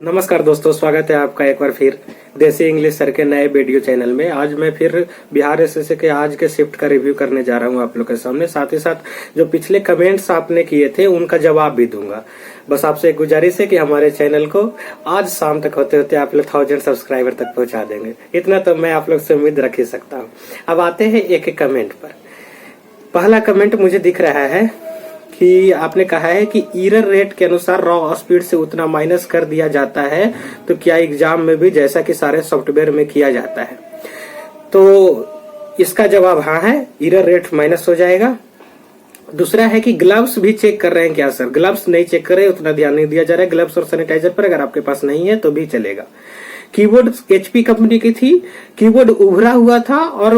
नमस्कार दोस्तों, स्वागत है आपका एक बार फिर देसी इंग्लिश सर के नए वीडियो चैनल में। आज मैं फिर बिहार एसएससी के आज के शिफ्ट का रिव्यू करने जा रहा हूं आप लोग के सामने। साथ ही साथ जो पिछले कमेंट्स आपने किए थे उनका जवाब भी दूंगा। बस आपसे एक गुजारिश है कि हमारे चैनल को आज शाम तक होते होते आप लोग 1000 सब्सक्राइबर तक पहुंचा देंगे। इतना तो मैं आप लोग से उम्मीद रख ही सकता हूँ। अब आते हैं एक एक कमेंट पर। पहला कमेंट मुझे दिख रहा है कि आपने कहा है कि एरर रेट के अनुसार रॉ स्पीड से उतना माइनस कर दिया जाता है, तो क्या एग्जाम में भी जैसा कि सारे सॉफ्टवेयर में किया जाता है? तो इसका जवाब हाँ है, एरर रेट माइनस हो जाएगा। दूसरा है कि ग्लव्स भी चेक कर रहे हैं क्या सर? ग्लव्स नहीं चेक कर रहे, उतना ध्यान नहीं दिया जा रहा है ग्लव्स और सैनिटाइजर पर। अगर आपके पास नहीं है तो भी चलेगा। कीबोर्ड एचपी कंपनी की थी, कीबोर्ड उभरा हुआ था और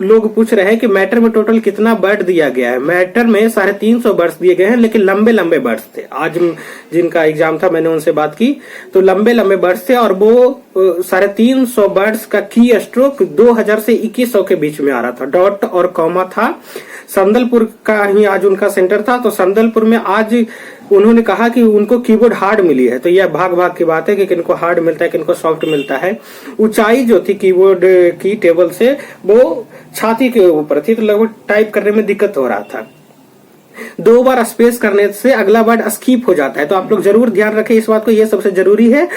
लोग पूछ रहे हैं कि मैटर में टोटल कितना वर्ड दिया गया है। मैटर में 350 वर्ड्स दिए गए हैं, लेकिन लंबे लंबे वर्ड्स थे। आज जिनका एग्जाम था मैंने उनसे बात की तो लंबे लंबे वर्ड्स थे और वो 350 वर्ड्स का की स्ट्रोक 2000 से 2100 के बीच में आ रहा था। डॉट और कॉमा था। संदलपुर का ही आज उनका सेंटर था, तो संदलपुर में आज उन्होंने कहा कि उनको कीबोर्ड हार्ड मिली है। तो यह भाग भाग की बात है कि किनको हार्ड मिलता है, किनको सॉफ्ट मिलता है। ऊंचाई जो थी कीबोर्ड की टेबल से वो छाती के ऊपर थी, तो लगभग टाइप करने में दिक्कत हो रहा था। 2 बार स्पेस करने से अगला वर्ड स्किप हो जाता है, तो आप लोग जरूर ध्यान रखें इस बात को, यह सबसे जरूरी है।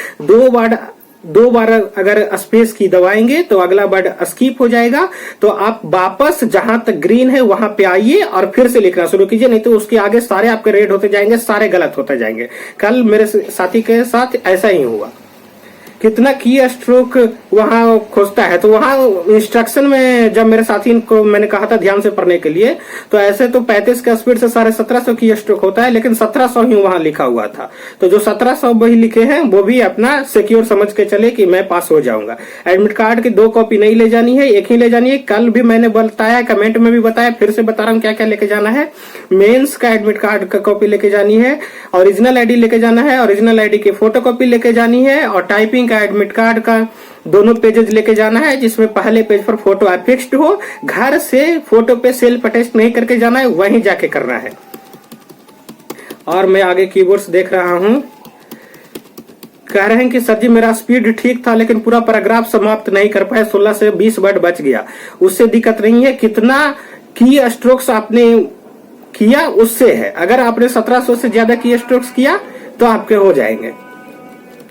2 बार अगर स्पेस की दबाएंगे तो अगला वर्ड स्किप हो जाएगा। तो आप वापस जहां तक ग्रीन है वहां पे आइए और फिर से लिखना शुरू कीजिए, नहीं तो उसके आगे सारे आपके रेड होते जाएंगे, सारे गलत होते जाएंगे। कल मेरे साथी के साथ ऐसा ही हुआ। कितना की स्ट्रोक वहां खोजता है, तो वहां इंस्ट्रक्शन में जब मेरे साथी को मैंने कहा था ध्यान से पढ़ने के लिए, तो ऐसे तो 35 के स्पीड से 1750 की स्ट्रोक होता है, लेकिन 1700 ही वहां लिखा हुआ था। तो जो 1700 वही लिखे हैं वो भी अपना सिक्योर समझ के चले कि मैं पास हो जाऊंगा। एडमिट कार्ड की 2 कॉपी नहीं ले जानी है, एक ही ले जानी है। कल भी मैंने बताया, कमेंट में भी बताया, फिर से बता रहा हूँ क्या क्या लेके जाना है। मेंस का एडमिट कार्ड का कॉपी लेके जानी है, ओरिजिनल आईडी लेके जाना है, ओरिजिनल आईडी की फोटो कॉपी लेके जानी है, और टाइपिंग का एडमिट कार्ड का दोनों पेजेस लेके जाना है, जिसमें पहले पेज पर फोटो फिक्स्ड हो। घर से फोटो पे सेल्फ अटैच नहीं करके जाना है, वहीं जाके करना है। और मैं आगे कीबोर्ड्स देख रहा हूं, कह रहे हैं कि सर जी मेरा स्पीड ठीक था लेकिन पूरा पैराग्राफ समाप्त नहीं कर पाए, 16 से 20 वर्ड बच गया। उससे दिक्कत नहीं है, कितना की स्ट्रोक्स आपने किया उससे है। अगर आपने 1700 से ज्यादा की स्ट्रोक्स किया तो आपके हो जाएंगे।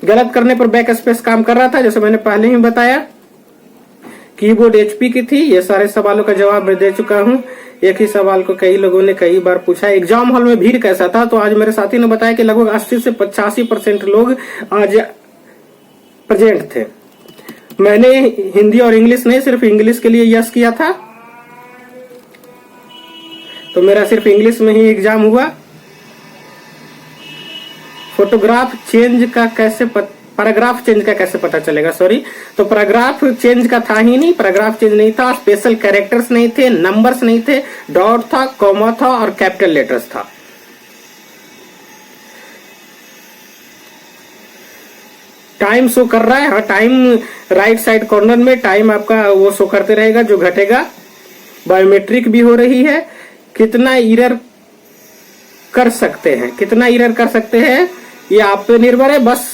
गलत करने पर बैक स्पेस काम कर रहा था, जैसे मैंने पहले ही बताया। कीबोर्ड एचपी की थी। ये सारे सवालों का जवाब मैं दे चुका हूं। एक ही सवाल को कई लोगों ने कई बार पूछा। एग्जाम हॉल में भीड़ कैसा था, तो आज मेरे साथी ने बताया कि लगभग 80 से 85% लोग आज प्रेजेंट थे। मैंने हिंदी और इंग्लिश नहीं, सिर्फ इंग्लिश के लिए यस किया था, तो मेरा सिर्फ इंग्लिश में ही एग्जाम हुआ। फोटोग्राफ चेंज का कैसे पैराग्राफ चेंज का कैसे पता चलेगा? सॉरी, तो पैराग्राफ चेंज का था ही नहीं, पैराग्राफ चेंज नहीं था, स्पेशल कैरेक्टर्स नहीं थे, नंबर्स नहीं थे, डॉट था, कॉमा था और कैपिटल लेटर्स था। टाइम शो कर रहा है, हाँ टाइम राइट साइड कॉर्नर में टाइम आपका वो शो करते रहेगा जो घटेगा। बायोमेट्रिक भी हो रही है। कितना एरर कर सकते हैं, कितना एरर कर सकते हैं ये आप पे निर्भर है। बस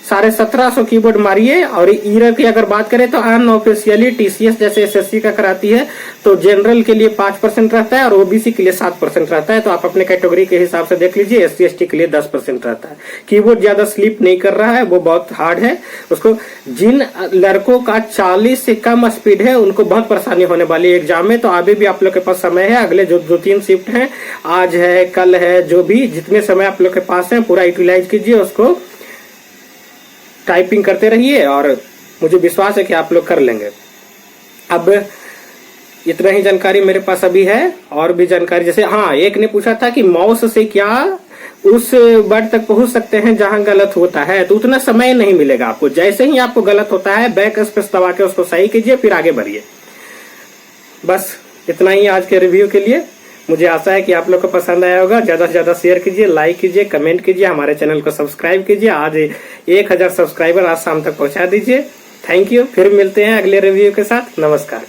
1750 कीबोर्ड मारिए। और एरर की अगर बात करें तो अनऑफिशियली टीसीएस जैसे एसएससी का कराती है तो जनरल के लिए 5% रहता है और ओबीसी के लिए 7% रहता है। तो आप अपने कैटेगरी के हिसाब से देख लीजिए। एससी एसटी के लिए 10% रहता है। कीबोर्ड ज्यादा स्लिप नहीं कर रहा है, वो बहुत हार्ड है। उसको जिन लड़कों का 40 से कम स्पीड है उनको बहुत परेशानी होने वाली है एग्जाम में। तो अभी भी आप लोग के पास समय है। अगले जो 2-3 शिफ्ट है, आज है, कल है, जो भी जितने समय आप लोग के पास है पूरा यूटिलाइज कीजिए, उसको टाइपिंग करते रहिए और मुझे विश्वास है कि आप लोग कर लेंगे। अब इतना ही जानकारी मेरे पास अभी है। और भी जानकारी, जैसे हाँ एक ने पूछा था कि माउस से क्या उस वर्ड तक पहुंच सकते हैं जहां गलत होता है, तो उतना समय नहीं मिलेगा आपको। जैसे ही आपको गलत होता है बैक स्पेस दबा के उसको सही कीजिए, फिर आगे बढ़िए। बस इतना ही आज के रिव्यू के लिए। मुझे आशा है कि आप लोग को पसंद आया होगा। ज्यादा से ज्यादा शेयर कीजिए, लाइक कीजिए, कमेंट कीजिए, हमारे चैनल को सब्सक्राइब कीजिए। आज 1000 सब्सक्राइबर आज शाम तक पहुंचा दीजिए। Thank you. फिर मिलते हैं अगले रिव्यू के साथ। नमस्कार।